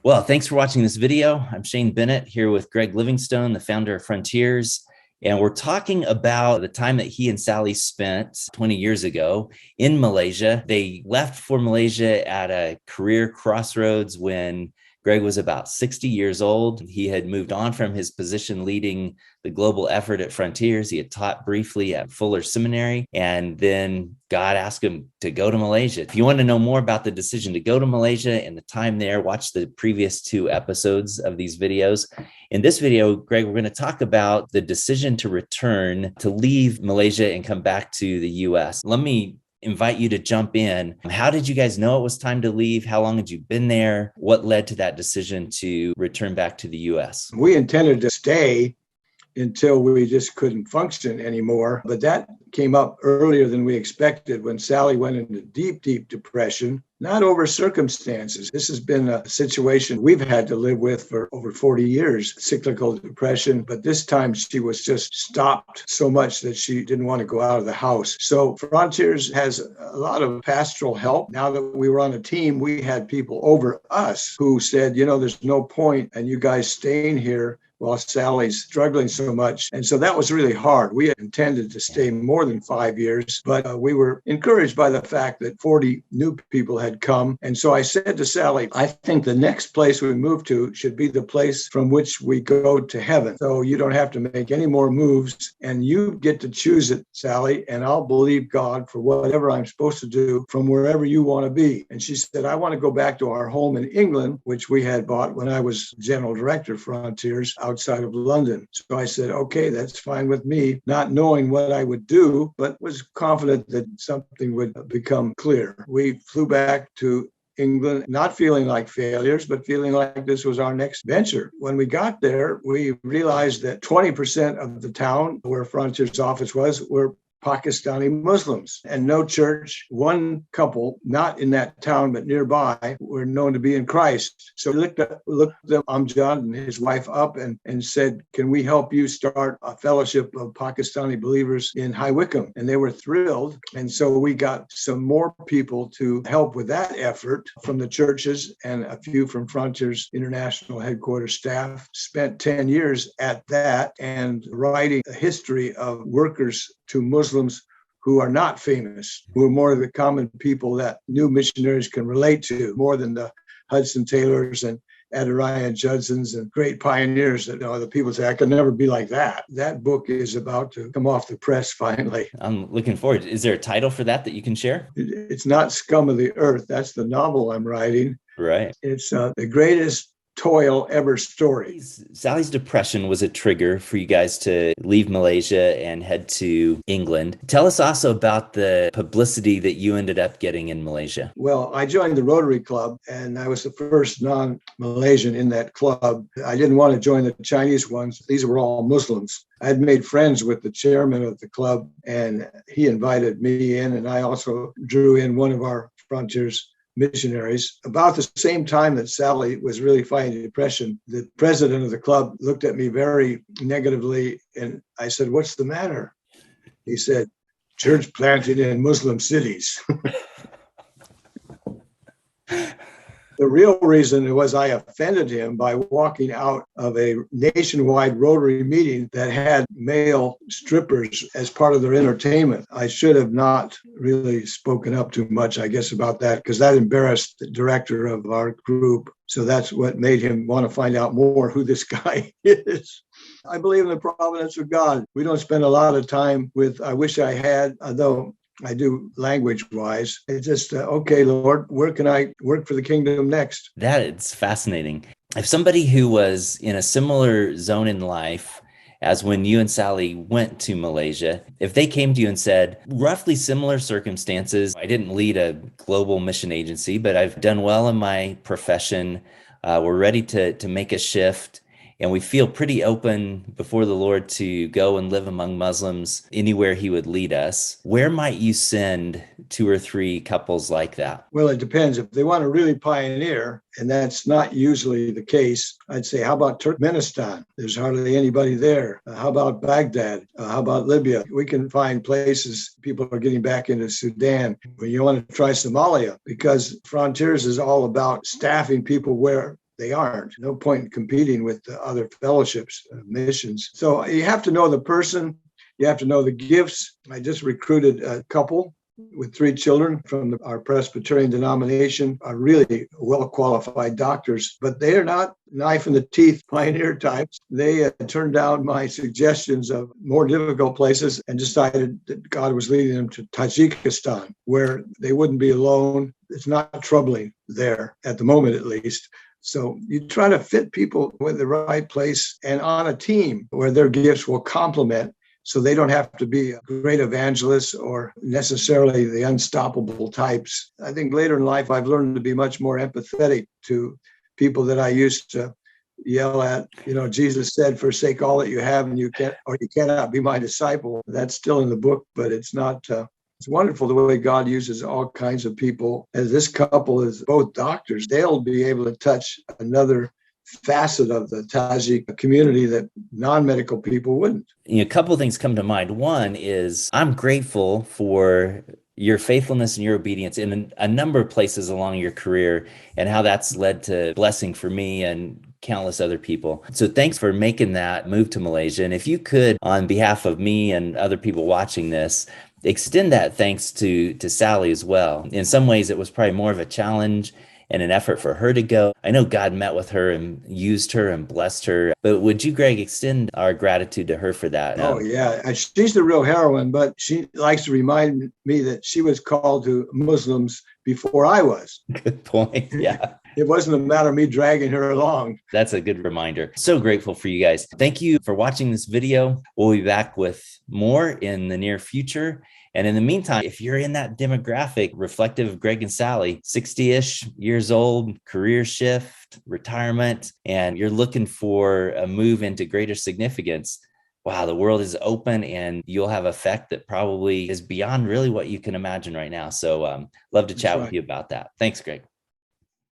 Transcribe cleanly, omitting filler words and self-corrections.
Well, thanks for watching this video. I'm Shane Bennett here with Greg Livingstone, the founder of Frontiers. And we're talking about the time that he and Sally spent 20 years ago in Malaysia. They left for Malaysia at a career crossroads when Greg was about 60 years old. He had moved on from his position leading the global effort at Frontiers. He had taught briefly at Fuller Seminary, and then God asked him to go to Malaysia. If you want to know more about the decision to go to Malaysia and the time there, watch the previous two episodes of these videos. In this video, Greg, we're going to talk about the decision to return, to leave Malaysia and come back to the US. Let me invite you to jump in. How did you guys know it was time to leave? How long had you been there? What led to that decision to return back to the US? We intended to stay until we just couldn't function anymore. But that came up earlier than we expected when Sally went into deep, deep depression, not over circumstances. This has been a situation we've had to live with for over 40 years, cyclical depression. But this time she was just stopped so much that she didn't want to go out of the house. So Frontiers has a lot of pastoral help. Now that we were on a team, we had people over us who said, there's no point in you guys staying here while Sally's struggling so much. And so that was really hard. We had intended to stay more than 5 years, but we were encouraged by the fact that 40 new people had come. And so I said to Sally, I think the next place we move to should be the place from which we go to heaven. So you don't have to make any more moves and you get to choose it, Sally, and I'll believe God for whatever I'm supposed to do from wherever you want to be. And she said, I want to go back to our home in England, which we had bought when I was general director of Frontiers outside of London. So I said, okay, that's fine with me, not knowing what I would do, but was confident that something would become clear. We flew back to England, not feeling like failures, but feeling like this was our next venture. When we got there, we realized that 20% of the town where Frontiers' office was were Pakistani Muslims, and no church. One couple, not in that town but nearby, were known to be in Christ. So we looked Amjad and his wife up and said, can we help you start a fellowship of Pakistani believers in High Wycombe? And they were thrilled. And so we got some more people to help with that effort from the churches and a few from Frontiers International Headquarters staff. Spent 10 years at that and writing a history of workers to Muslims who are not famous, who are more of the common people that new missionaries can relate to, more than the Hudson Taylors and Adoniram Judsons and great pioneers that the people say, I could never be like that. That book is about to come off the press finally. I'm looking forward. Is there a title for that you can share? It's not Scum of the Earth. That's the novel I'm writing. Right. It's the greatest toil ever story. Sally's depression was a trigger for you guys to leave Malaysia and head to England. Tell us also about the publicity that you ended up getting in Malaysia. Well, I joined the Rotary Club and I was the first non-Malaysian in that club. I didn't want to join the Chinese ones. These were all Muslims. I had made friends with the chairman of the club and he invited me in, and I also drew in one of our Frontiers missionaries. About the same time that Sally was really fighting depression, the president of the club looked at me very negatively and I said, what's the matter? He said, church planted in Muslim cities. The real reason was I offended him by walking out of a nationwide Rotary meeting that had male strippers as part of their entertainment. I should have not really spoken up too much, I guess, about that, because that embarrassed the director of our group. So that's what made him want to find out more who this guy is. I believe in the providence of God. We don't spend a lot of time with, I wish I had, although I do language-wise. It's just, okay, Lord, where can I work for the kingdom next? That is fascinating. If somebody who was in a similar zone in life as when you and Sally went to Malaysia, if they came to you and said, roughly similar circumstances, I didn't lead a global mission agency, but I've done well in my profession, we're ready to make a shift, and we feel pretty open before the Lord to go and live among Muslims anywhere he would lead us. Where might you send 2 or 3 couples like that? Well, it depends. If they want to really pioneer, and that's not usually the case, I'd say, how about Turkmenistan? There's hardly anybody there. How about Baghdad? How about Libya? We can find places. People are getting back into Sudan. When you want to try Somalia, because Frontiers is all about staffing people where They aren't. No point in competing with the other fellowships, missions. So you have to know the person. You have to know the gifts. I just recruited a couple with 3 children from our Presbyterian denomination, are really well-qualified doctors, but they are not knife in the teeth pioneer types. They turned down my suggestions of more difficult places and decided that God was leading them to Tajikistan, where they wouldn't be alone. It's not troubling there, at the moment at least. So you try to fit people with the right place and on a team where their gifts will complement, so they don't have to be great evangelists or necessarily the unstoppable types. I think later in life, I've learned to be much more empathetic to people that I used to yell at. Jesus said, forsake all that you have and you cannot be my disciple. That's still in the book, but it's not. It's wonderful the way God uses all kinds of people. As this couple is both doctors, they'll be able to touch another facet of the Tajik community that non-medical people wouldn't. A couple of things come to mind. One is I'm grateful for your faithfulness and your obedience in a number of places along your career and how that's led to blessing for me and countless other people. So thanks for making that move to Malaysia. And if you could, on behalf of me and other people watching this, extend that thanks to Sally as well. In some ways, it was probably more of a challenge and an effort for her to go. I know God met with her and used her and blessed her, but would you, Greg, extend our gratitude to her for that? Oh, yeah. She's the real heroine, but she likes to remind me that she was called to Muslims before I was. Good point. Yeah. It wasn't a matter of me dragging her along. That's a good reminder. So grateful for you guys. Thank you for watching this video. We'll be back with more in the near future. And in the meantime, if you're in that demographic reflective of Greg and Sally, 60-ish years old, career shift, retirement, and you're looking for a move into greater significance, wow, the world is open and you'll have effect that probably is beyond really what you can imagine right now. So love to chat with you about that. Thanks, Greg.